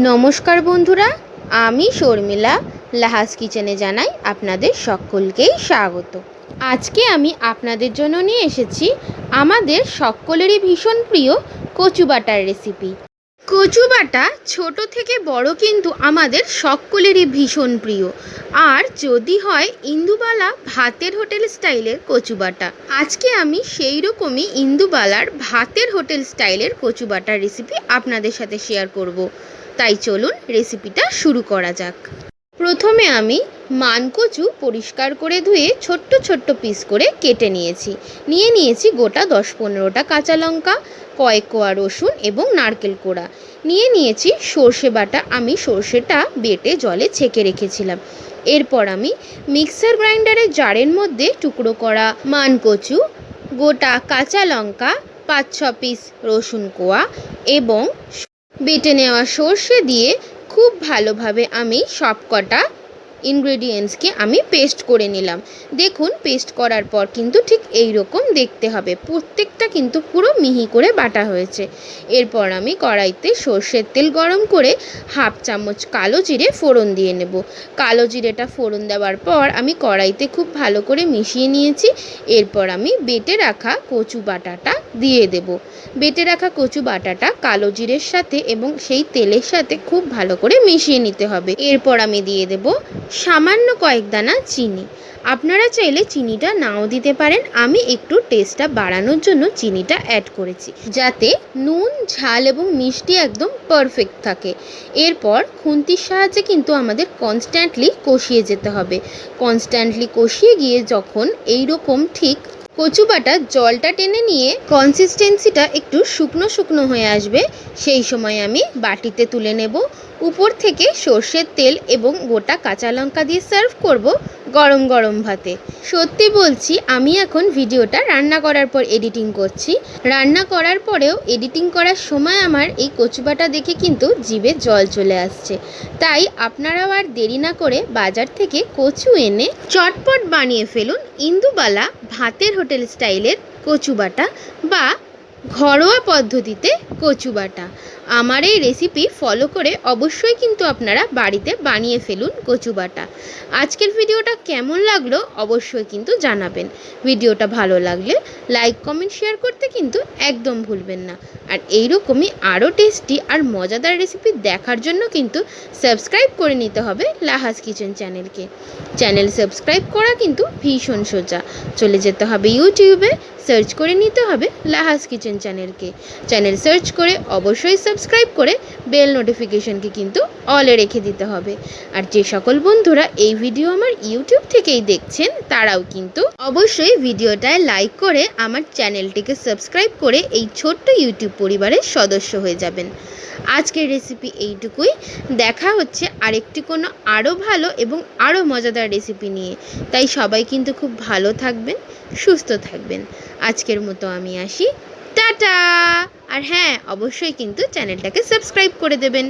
নমস্কার বন্ধুরা, আমি শর্মিলা লাহাস কিচেনে জানাই আপনাদের সকলকেই স্বাগত। আজকে আমি আপনাদের জন্য নিয়ে এসেছি আমাদের সকলেরই ভীষণ প্রিয় কচু বাটার রেসিপি। কচু বাটা ছোট থেকে বড় কিন্তু আমাদের সকলেরই ভীষণ প্রিয়, আর যদি হয় ইন্দুবালা ভাতের হোটেল স্টাইলের কচু বাটা। আজকে আমি সেই রকমই ইন্দুবালার ভাতের হোটেল স্টাইলের কচু বাটার রেসিপি আপনাদের সাথে শেয়ার করব। তাই চলুন রেসিপিটা শুরু করা যাক। প্রথমে আমি মানকচু পরিষ্কার করে ধুয়ে ছোট্ট ছোট্ট পিস করে কেটে নিয়েছি গোটা 10-15টা কাঁচা লঙ্কা, কয়েক কোয়া রসুন এবং নারকেল কোড়া। নিয়েছি সর্ষে বাটা, আমি সর্ষেটা বেটে জলে ছেঁকে রেখেছিলাম। এরপর আমি মিক্সার গ্রাইন্ডারের জারের মধ্যে টুকরো করা মানকচু, গোটা কাঁচা লঙ্কা, 5-6 পিস রসুন কোয়া এবং বেটে নেওয়া সর্ষে দিয়ে খুব ভালোভাবে আমি সবকটা ইনগ্রেডিয়েন্টসকে আমি পেস্ট করে নিলাম। দেখুন, পেস্ট করার পর কিন্তু ঠিক এই রকম দেখতে হবে, প্রত্যেকটা কিন্তু পুরো মিহি করে বাটা হয়েছে। এরপর আমি কড়াইতে সর্ষের তেল গরম করে 1/2 চামচ কালো জিরে ফোড়ন দিয়ে নেব। কালো জিরেটা ফোড়ন দেওয়ার পর আমি কড়াইতে খুব ভালো করে মিশিয়ে নিয়েছি। এরপর আমি বেটে রাখা কচু বাটাটা দিয়ে দেব। বেটে রাখা কচু বাটাটা কালো জিরের সাথে এবং সেই তেলের সাথে খুব ভালো করে মিশিয়ে নিতে হবে। এরপর আমি দিয়ে দেব সামান্য কয়েক দানা চিনি। আপনারা চাইলে চিনিটা নাও দিতে পারেন, আমি একটু টেস্টটা বাড়ানোর জন্য চিনিটা অ্যাড করেছি, যাতে নুন ঝাল এবং মিষ্টি একদম পারফেক্ট থাকে। এরপর খুন্তির সাহায্যে কিন্তু আমাদের কনস্ট্যান্টলি কষিয়ে যেতে হবে। কনস্ট্যান্টলি কষিয়ে গিয়ে যখন এই রকম ঠিক কচু বাটার জলটা টেনে নিয়ে কনসিস্টেন্সিটা একটু শুকনো শুকনো হয়ে আসবে, সেই সময় আমি বাটিতে তুলে নেব। উপর থেকে সর্ষের তেল এবং গোটা কাঁচা লঙ্কা দিয়ে সার্ভ করব গরম গরম ভাতে। সত্যি বলছি, আমি এখন ভিডিওটা রান্না করার পর এডিটিং করছি। রান্না করার পরেও এডিটিং করার সময় আমার এই কচু বাটা দেখে কিন্তু জিভে জল চলে আসছে। তাই আপনারাও আর দেরি না করে বাজার থেকে কচু এনে চটপট বানিয়ে ফেলুন ইন্দুবালা ভাতের হোটেল স্টাইলের কচু বাটা বা ঘরোয়া পদ্ধতিতে কচু বাটা। আমার এই রেসিপি ফলো করে অবশ্যই কিন্তু আপনারা বাড়িতে বানিয়ে ফেলুন কচু বাটা। আজকের ভিডিওটা কেমন লাগলো অবশ্যই কিন্তু জানাবেন। ভিডিওটা ভালো লাগলে লাইক কমেন্ট শেয়ার করতে কিন্তু একদম ভুলবেন না। আর এইরকমই আরও টেস্টি আর মজাদার রেসিপি দেখার জন্য কিন্তু সাবস্ক্রাইব করে নিতে হবে লাহাস কিচেন চ্যানেলকে। চ্যানেল সাবস্ক্রাইব করা কিন্তু ভীষণ সোজা। চলে যেতে হবে ইউটিউবে, সার্চ করে নিতে হবে লাহাস কিচেন চ্যানেলকে। চ্যানেল সার্চ করে অবশ্যই সাবস্ক্রাইব করে বেল নোটিফিকেশনকে কিন্তু অলে রেখে দিতে হবে। আর যে সকল বন্ধুরা এই ভিডিও আমার ইউটিউব থেকেই দেখছেন তারাও কিন্তু অবশ্যই ভিডিওটায় লাইক করে আমার চ্যানেলটিকে সাবস্ক্রাইব করে এই ছোট্ট ইউটিউব পরিবারের সদস্য হয়ে যাবেন। আজকের রেসিপি এইটুকুই। দেখা হচ্ছে আরেকটি কোনো আরও ভালো এবং আরও মজাদার রেসিপি নিয়ে। তাই সবাই কিন্তু খুব ভালো থাকবেন, সুস্থ থাকবেন। আজকের মতো আমি আসি, টাটা। আর হ্যাঁ, অবশ্যই কিন্তু চ্যানেলটাকে সাবস্ক্রাইব করে দেবেন।